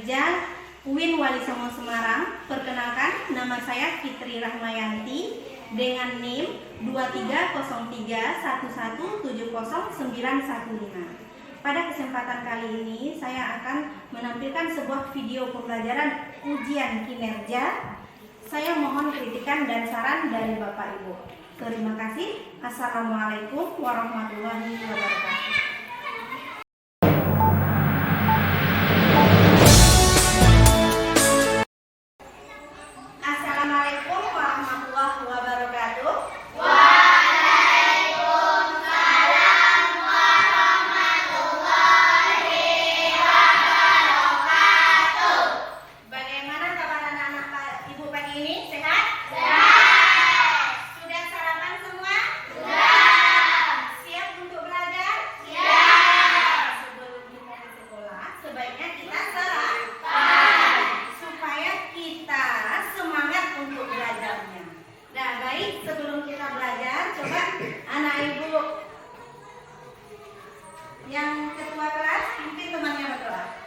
Kinerja UIN Wali Songo Semarang. Perkenalkan, nama saya Fitri Rahmayanti dengan NIM 230311709015. Pada kesempatan kali ini saya akan menampilkan sebuah video pembelajaran ujian kinerja. Saya mohon kritikan dan saran dari Bapak Ibu. Terima kasih. Assalamualaikum warahmatullahi wabarakatuh. Assalamualaikum warahmatullahi wabarakatuh. Waalaikumsalam warahmatullahi wabarakatuh. Bagaimana kabar anak-anak Ibu pagi ini? Sehat? Sudah sarapan semua? Siap untuk belajar? Sebelum kita ke sekolah, sebaiknya kita sarapan supaya kita semangat untuk belajarnya. Nah, baik, sebelum kita belajar, coba anak Ibu yang ketua kelas pimpin temannya berdoa.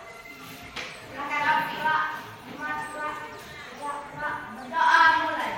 Doa mulai.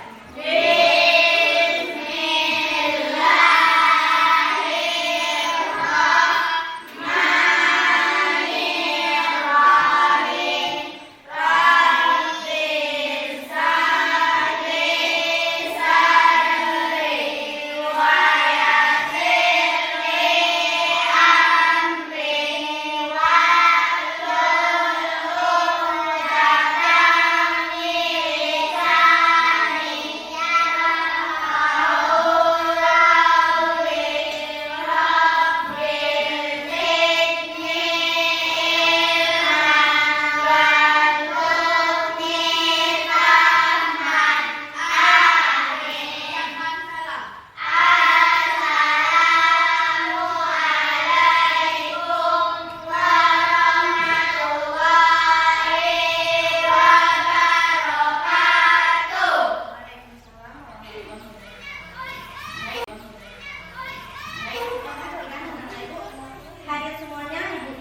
Hadir semuanya, Ibu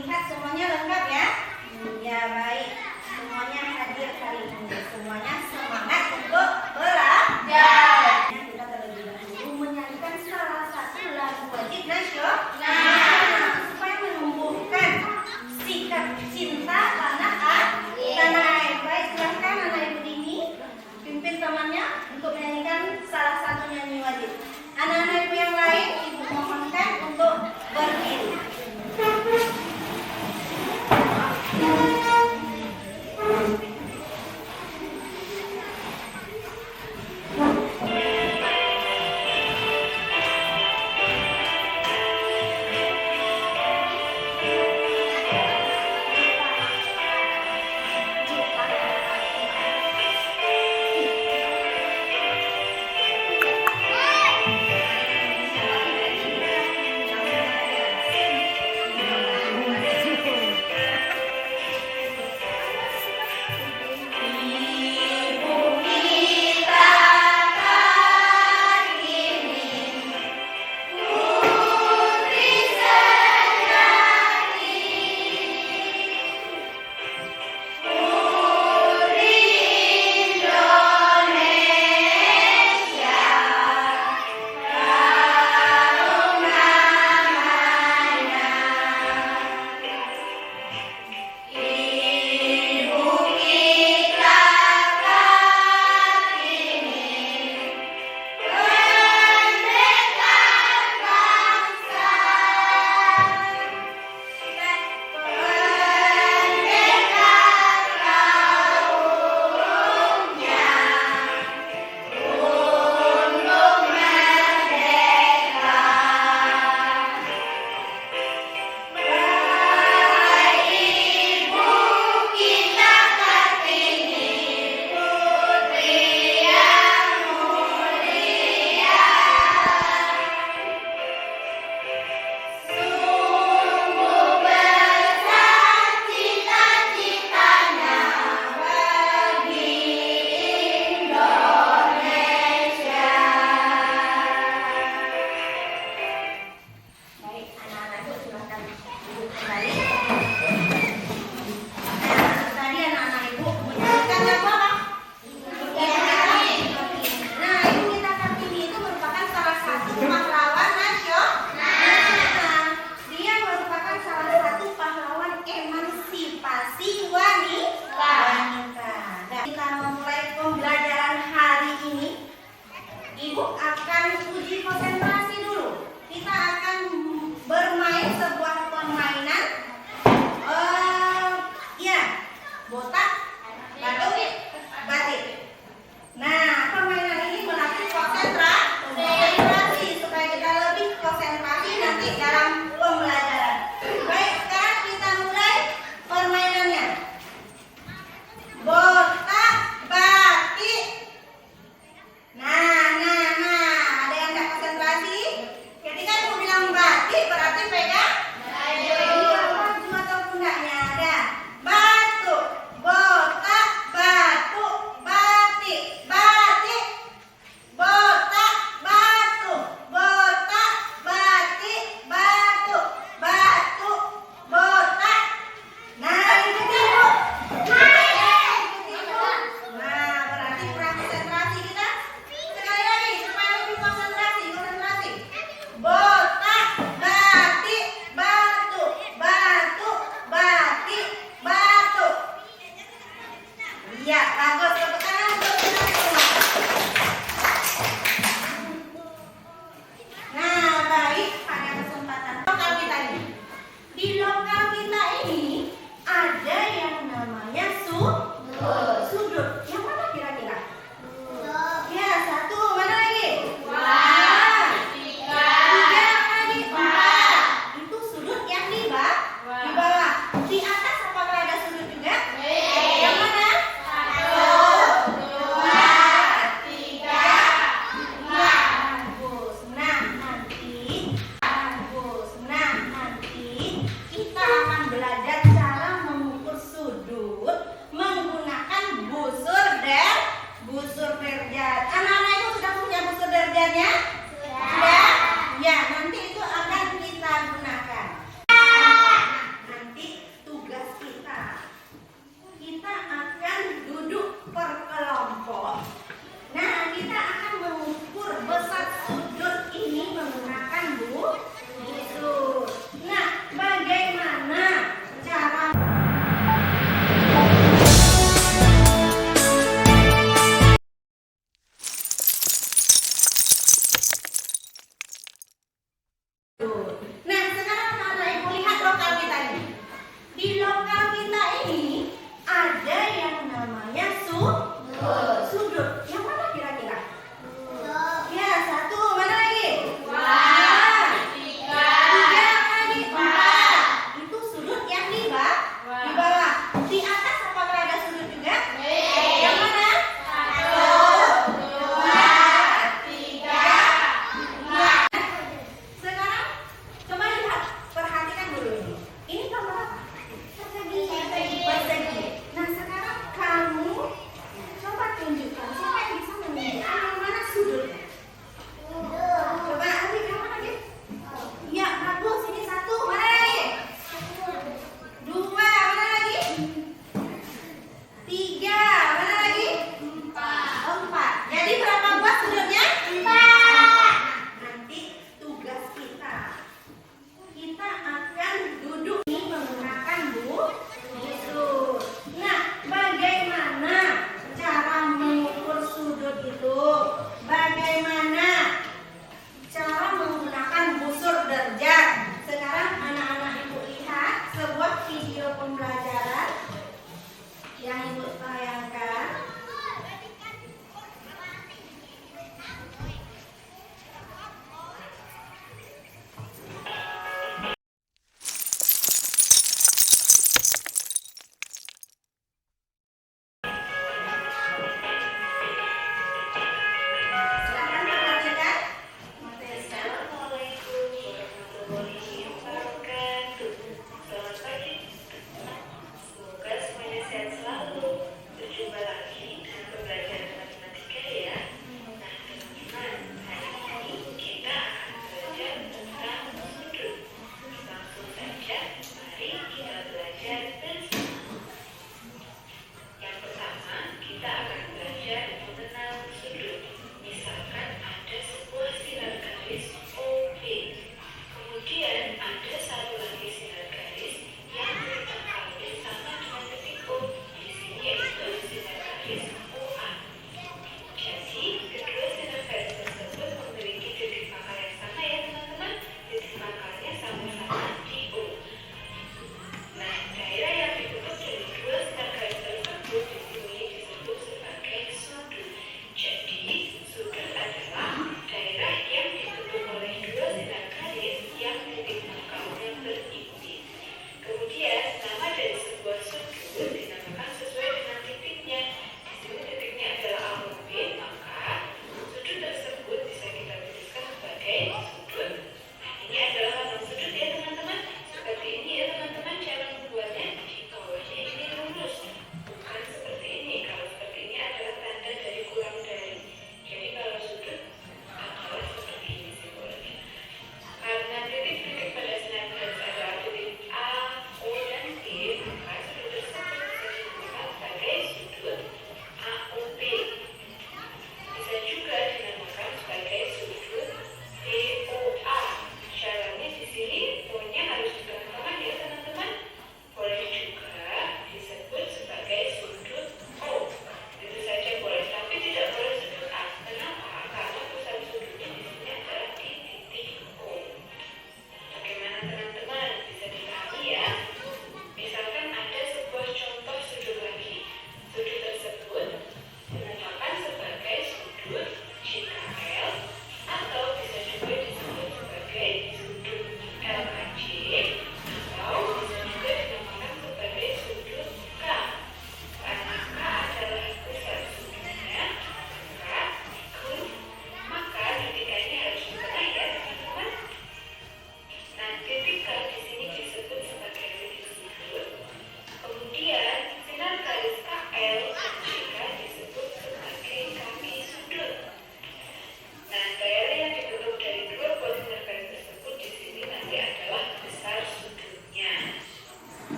lihat semuanya lengkap ya? Ya baik, semuanya hadir kali ini. Semuanya semangat untuk belajar. Kita terlebih dahulu menyanyikan salah satu lagu wajib nasional supaya menumbuhkan sikap cinta tanah air. Baik, silahkan anak Ibu ini pimpin temannya untuk menyanyikan salah satu nyanyi wajib. Anak-anak Ibu yang lain, Ibu mohonkan untuk berdiri. botak, batu, batik. Nah, permainan ini melatih konsentrasi supaya kita lebih konsentrasi nanti dalam pembelajaran. Baik, sekarang kita mulai permainannya. Botak, batik. Nah, ada yang nggak konsentrasi? Ketika aku bilang batik berarti pegang maju atau pundaknya. Ada batu, botak.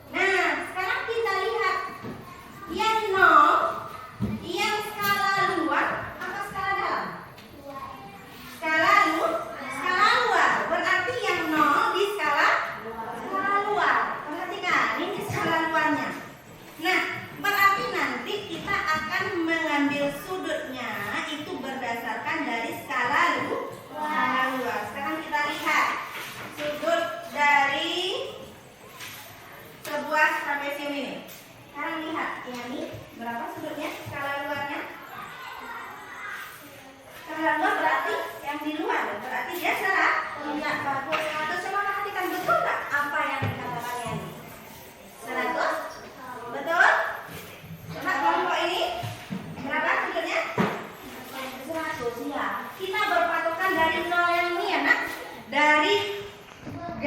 Nah, sekarang kita lihat yang nol, yang skala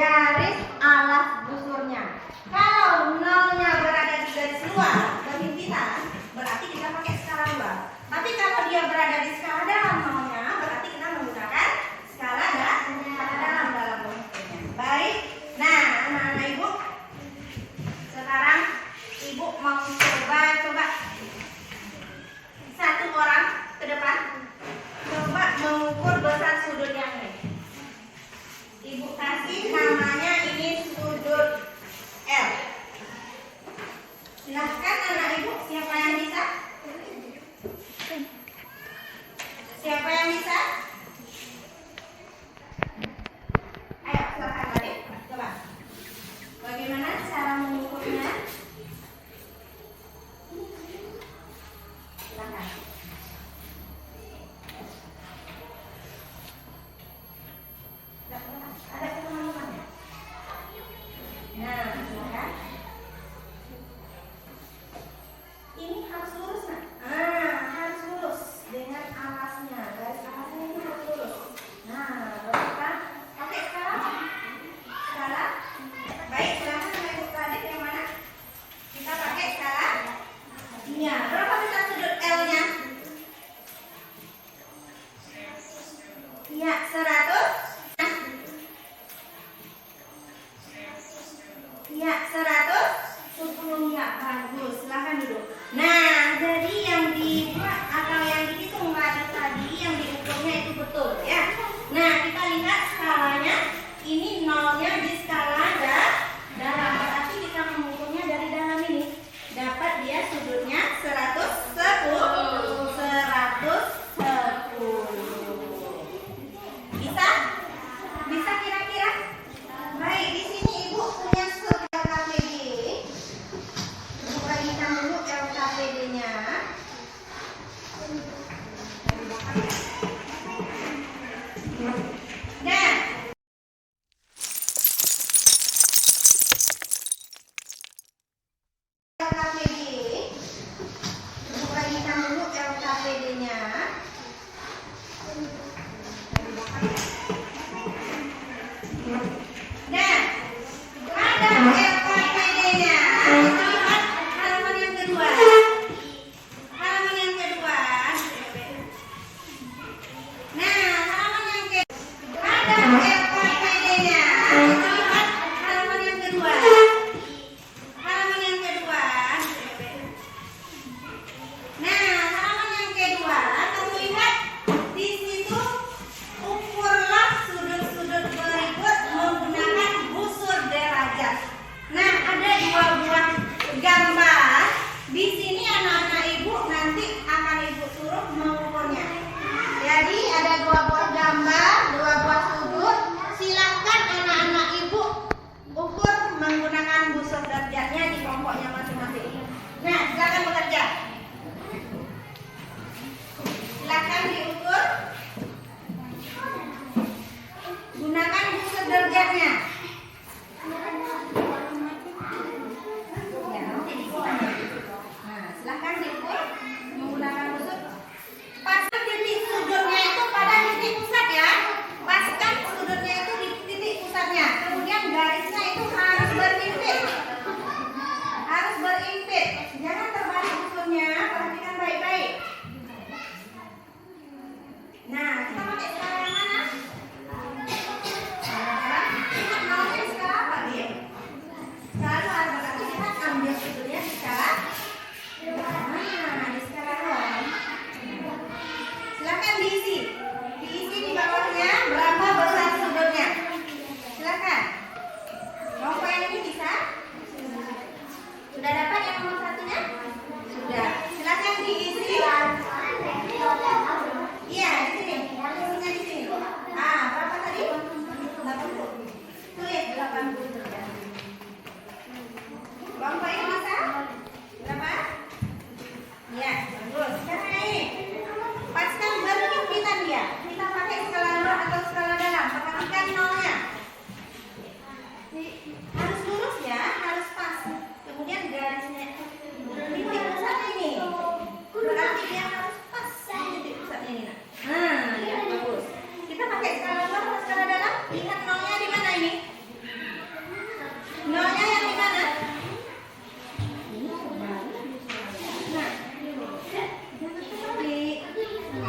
garis alas busurnya. Kalau nolnya berada di garis luar dari kita, berarti kita pakai skala luar. Tapi kalau dia berada di skala dalam nolnya, berarti kita menggunakan skala dalam bentuknya. Baik. Nah, anak-anak ibu, sekarang ibu mau coba satu orang ke depan, coba mengukur besar sudut yang ini. Ibu kasih namanya ini sudut L. Silahkan anak ibu, siapa yang bisa? Siapa yang bisa? Ayo silahkan adik, coba. Bagaimana cara mengukurnya? Silahkan. Ada teman-temannya? Nah, silahkan. Ini harus lurus, nak. Harus lurus dengan alasnya. Garis alasnya ini harus lurus. Nah, berapa? Pakai skala? Skala? Baik, silahkan sama ibu adik yang mana? Kita pakai skala. Iya, berapa besar sudut L-nya? Iya, 100. Iya, 110. Ya, bagus. Silahkan duduk. Nah, jadi yang dibuat atau yang dihitung tadi, yang diukurnya itu betul ya. Nah, kita lihat skalanya. Ini nolnya di skala dalam. Berarti kita mengukurnya dari dalam ini. Dapat dia sudutnya 110. Bisa? Bisa kira-kira? Baik, di sini ibu punya sud LKPD. Ibu bagikan dulu LKPD-nya. Dan LKPD, ibu bagikan dulu LKPD-nya. Dan ada LKPD-nya. Lihat halaman yang kedua. Halaman yang kedua.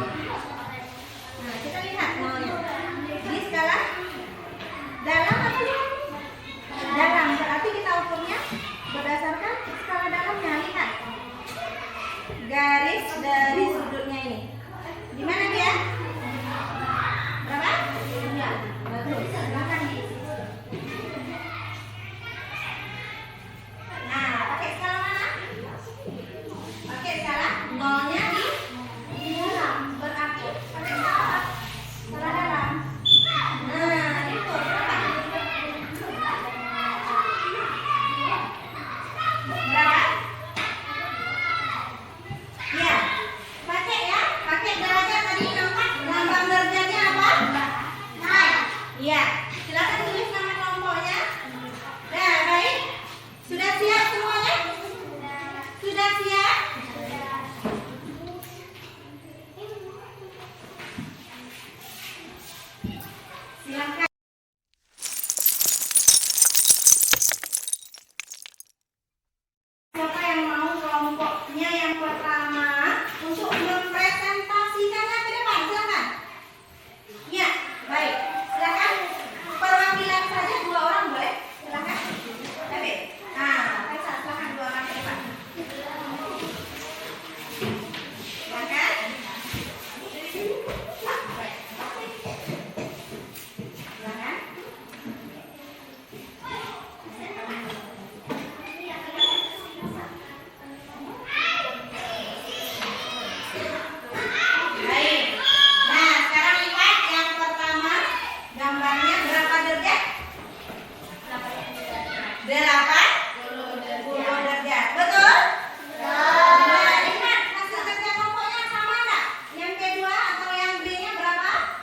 Nah, kita lihat nolnya. Di skala dalam apa luar? Dalam. Berarti kita ukurnya berdasarkan skala dalamnya. Lihat. Garis dari sudutnya ini. Di mana dia? Berapa? Iya. Bagus. Silakan diisi. Nah, pakai skala mana? Pakai skala nolnya di dalam. Berarti pakai skala dalam. Nah, itu berapa? Berapa? Ya, pakai ya, pakai derajat tadi nampak lambang derajatnya apa? Naik. Iya, silakan tulis nama kelompoknya. Nah, baik. Sudah siap semuanya? Sudah siap? Silakan. Siapa yang mau kelompoknya yang pertama untuk mempresentasikannya ke depan? Silakan. Ya, baik. Silakan. Perwakilan saja 2 orang boleh? Silakan. David. Nah, Kaisa, silakan 2 orang ke depan. Silakan. Silakan. Baik. Nah, sekarang lihat yang pertama. Gambarnya berapa derajat? 80 derajat. Betul? Nah, lihat hasil kerja kelompoknya sama enggak? Yang kedua atau yang B-nya berapa?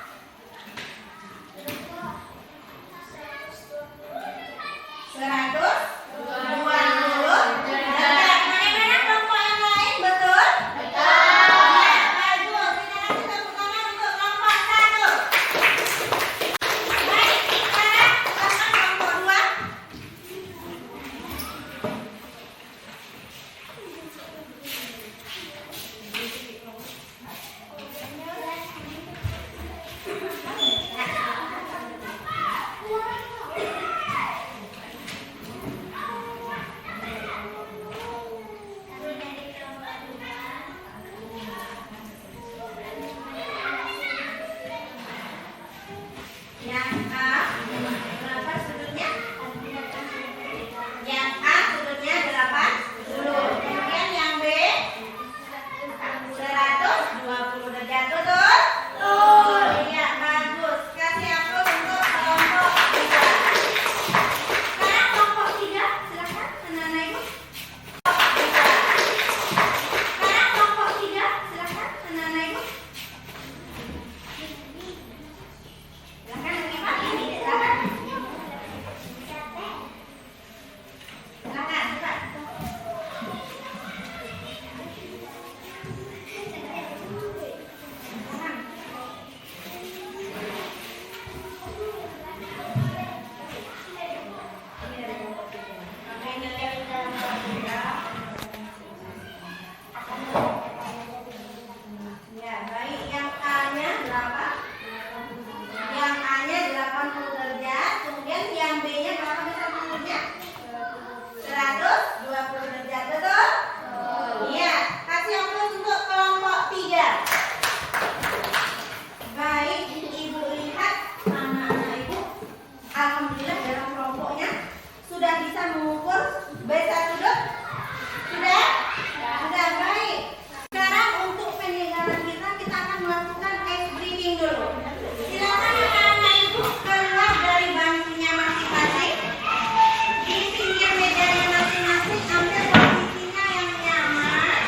120 derajat. Mana kelompok yang lain? Betul? Ya, bagus. Terima kasih tepuk tangan untuk kelompok 1. Baik, sekarang kelompok 2. Yang A berapa sudutnya? Yang A sudutnya 80. Kemudian yang B 120 derajat. Betul? Iya, bagus. Kasih aplaus untuk kelompok 2. Sekarang kelompok 3, silakan anak-anak ibu. Sekarang kelompok 3, silakan anak-anak ibu. Silakan ini Pak, ini silakan. Silakan, cepat. Ya, baik. Yang A-nya berapa? Yang A-nya 80 derajat. Kemudian yang B-nya berapa besar sudutnya? 120 derajat. Betul? Iya. Kasih aplaus untuk kelompok 3. Baik, ibu lihat anak-anak ibu. Alhamdulillah dalam kelompoknya sudah bisa mengukur besar sudut. Sudah? Sudah, baik. Sekarang untuk penyegaran kita akan melakukan ice breathing dulu. Silakan anak-anak ibu keluar dari bangkunya masing-masing. Di pinggir mejanya masing-masing, ambil posisinya yang nyaman.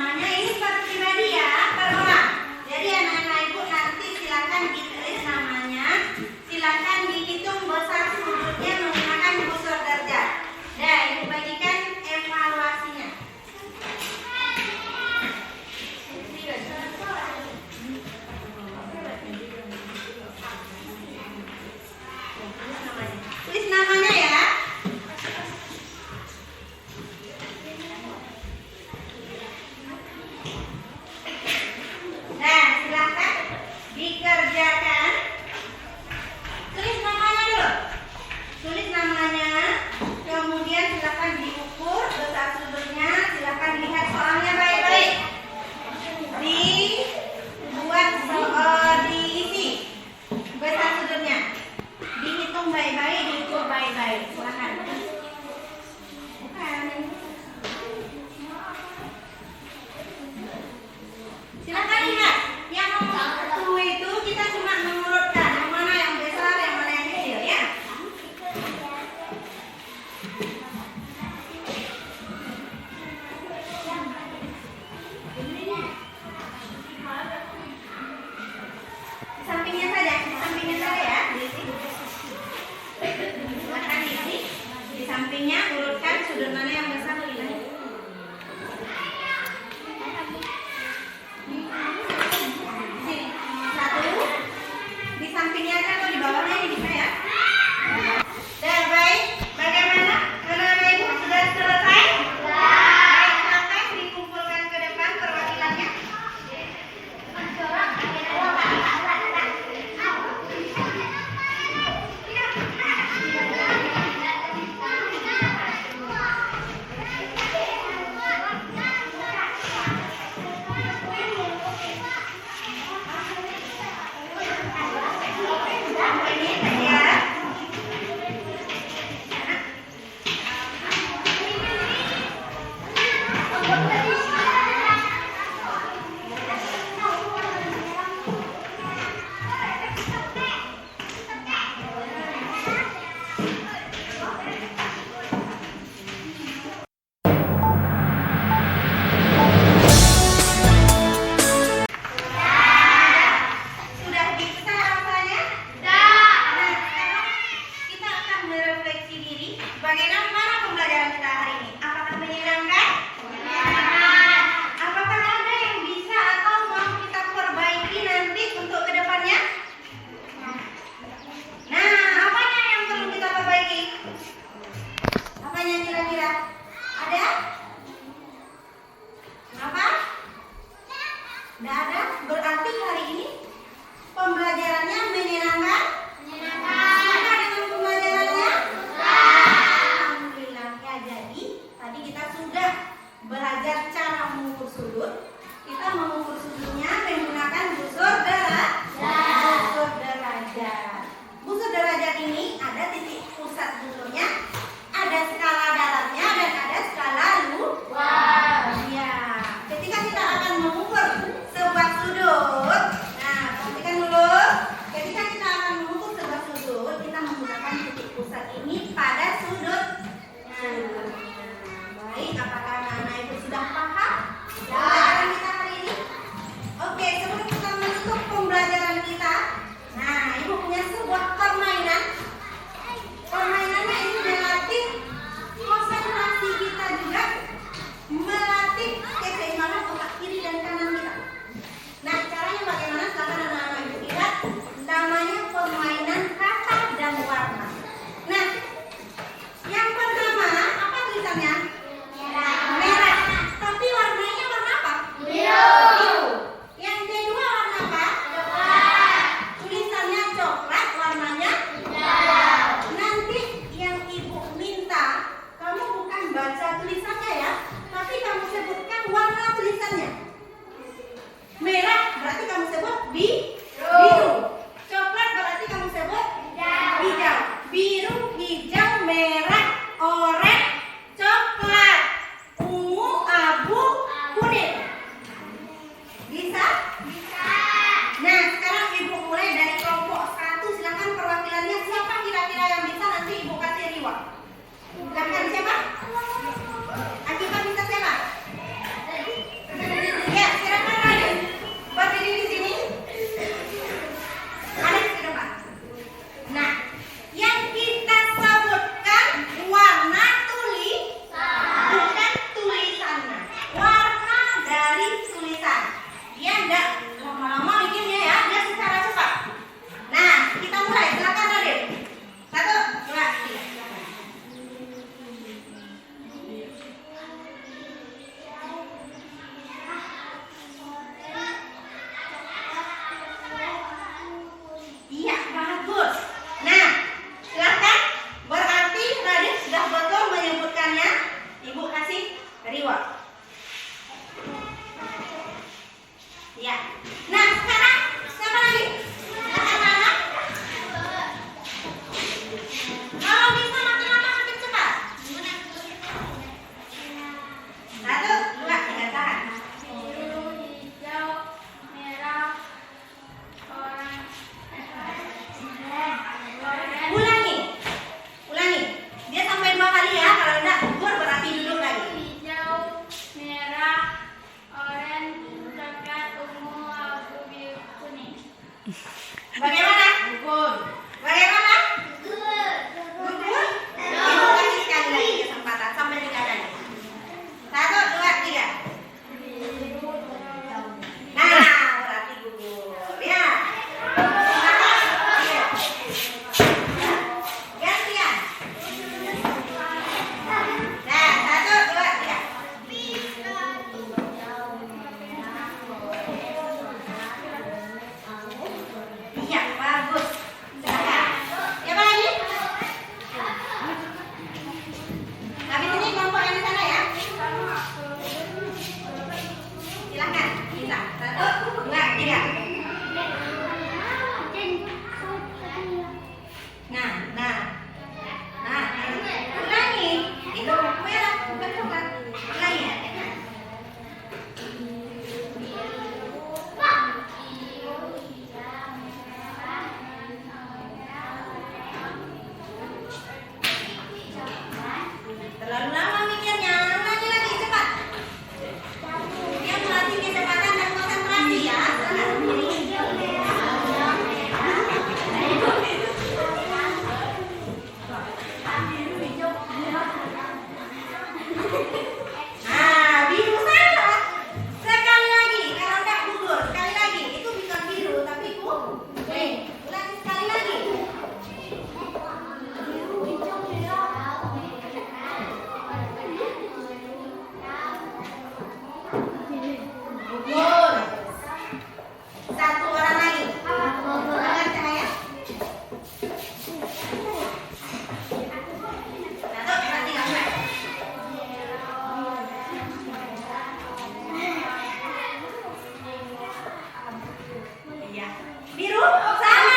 namanya ini seperti pribadi ya, per orang. Jadi anak-anak ibu nanti silakan ditulis namanya, silakan dihitung besar sudutnya menggunakan busur derajat. Nah, ibu bagikan evaluasinya. Tulis namanya ya. Nah, silakan dikerjakan. Tulis namanya dulu. Tulis namanya. Kemudian silakan diukur besar sudutnya. Silakan lihat soalnya baik-baik. Diisi besar sudutnya. Dihitung baik-baik, diukur baik-baik. Silakan. Bukan. Silakan lihat. Yang nomor 1 itu kita cuma mengurutkan yang mana yang besar, yang mana yang kecil ya. Sampingnya saja ya. Diisi. Silakan diisi. Di sampingnya urutkan sudut mana yang besar pilih. Sini, 1. Di sampingnya aja atau di bawahnya ini bisa ya. Dan baik, bagaimana? Anak-anak ibu sudah selesai? Baik, silakan dikumpulkan ke depan perwakilannya. Ini ya. Sudah bisa rasanya? Nah, sekarang kita akan merefleksi diri. Bagaimana pembelajaran kita hari ini? Apakah menyenangkan? Apakah ada yang bisa atau mau kita perbaiki nanti untuk kedepannya? Nah, apanya yang perlu kita perbaiki? Apanya kira-kira? Ada? Apa? Tidak ada? Berarti hari ini pembelajarannya menyenangkan? Suka dengan pembelajarannya? Alhamdulillah ya. Jadi tadi kita sudah belajar cara mengukur sudut. Kita mengukur sudutnya menggunakan busur derajat. Busur derajat ini ada titik pusat busurnya, ada skala daratnya dan ada skala luas. Ya, ketika kita akan mengukur sebuah sudut, nah perhatikan dulu. Ketika kita akan mengukur sebuah sudut, kita menggunakan titik pusat ini pada sudut. Nah, baik, apakah anak-anak ibu sudah paham pembelajaran kita hari ini? Oke, sebelum kita menutup pembelajaran kita, nah ibu punya sebuah permainan. Permainannya ini melatih konsentrasi kita juga, melatih keseimbangan otak kiri dan kanan kita. Nah, caranya bagaimana? Silakan anak-anak ibu lihat. Namanya permainan kata dan warna. Nah, yang pertama apa tulisannya? Merah. Tapi warnanya warna apa? Biru. Yang kedua warna apa? Coklat. Tulisannya coklat, warnanya hijau. Nanti yang ibu minta, kamu bukan baca tulisannya ya, tapi kamu sebutkan warna tulisannya. Merah berarti kamu sebut biru. Coklat berarti kamu sebut hijau. Biru, hijau, merah, oranye, coklat, ungu, abu, kuning. Bisa? Nah, sekarang ibu mulai dari kelompok 1. Silakan perwakilannya siapa kira-kira yang bisa, nanti ibu kasih reward. Silakan siapa? Akibat bisa siapa? tidak lama-lama bikinnya ya, dia secara cepat. Nah, kita mulai. Silakan Nadif. 1, 2, 3. Iya, bagus. Nah, silakan. Berarti Nadif sudah betul menyebutkannya. Ibu kasih reward. Ya. Nah, sekarang siapa lagi? Anak-anak. Kalau bisa makin lama makin cepat. 1, 2, 3, tahan. Biru, hijau, merah, oranye, Ulangi. Ulangi. Dia sampai 2 kali ya. Kalau enggak gugur berarti duduk lagi. hijau, merah, oranye, coklat, ungu, abu, biru, kuning. Bagaimana? Gugur. Bagaimana? Gugur. Ibu kasih sekali lagi kesempatan sampai 3 kali. 1, 2, 3. Nah, berarti gugur. Ya. Iya. Gantian. Nah, 1, 2, 3. Iya, bagus. Silakan. Siapa lagi? Habis ini kelompok yang di sana ya. Silakan. Bisa. 1, 2, 3. Nah, nah. Nah, ulangi. Itu merah, bukan coklat. Ulangi ya. Terlalu lama mikirnya. Ulangi lagi cepat. Dia melatih kecepatan dan konsentrasi ya. Nah, biru salah. Sekali lagi, kalau enggak gugur. Sekali lagi, itu bukan biru tapi kuning. Ulangi sekali lagi. Gugur. Satu orang lagi. Dengar cahaya. 1, 2, 3, mulai. Iya. Biru sama.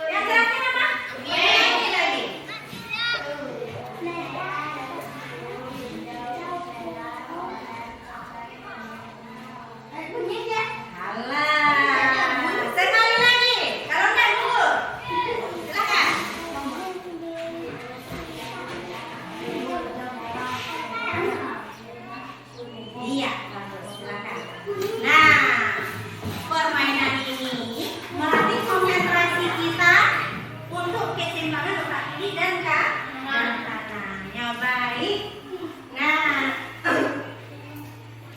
Yang terakhir apa? Kuning lagi. Alah. Sekali lagi. Kalau enggak gugur. Silakan. Iya, bagus. Silakan. Nah, permainan ini melatih konsentrasi kita untuk keseimbangan otak kiri dan kanan. Yang baik. Nah,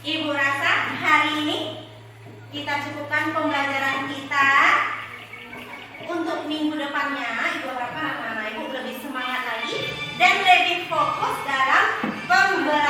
Ibu rasa hari ini kita cukupkan pembelajaran kita. Untuk minggu depannya, Ibu harapkan anak-anak Ibu lebih semangat lagi dan lebih fokus dalam pembelajaran.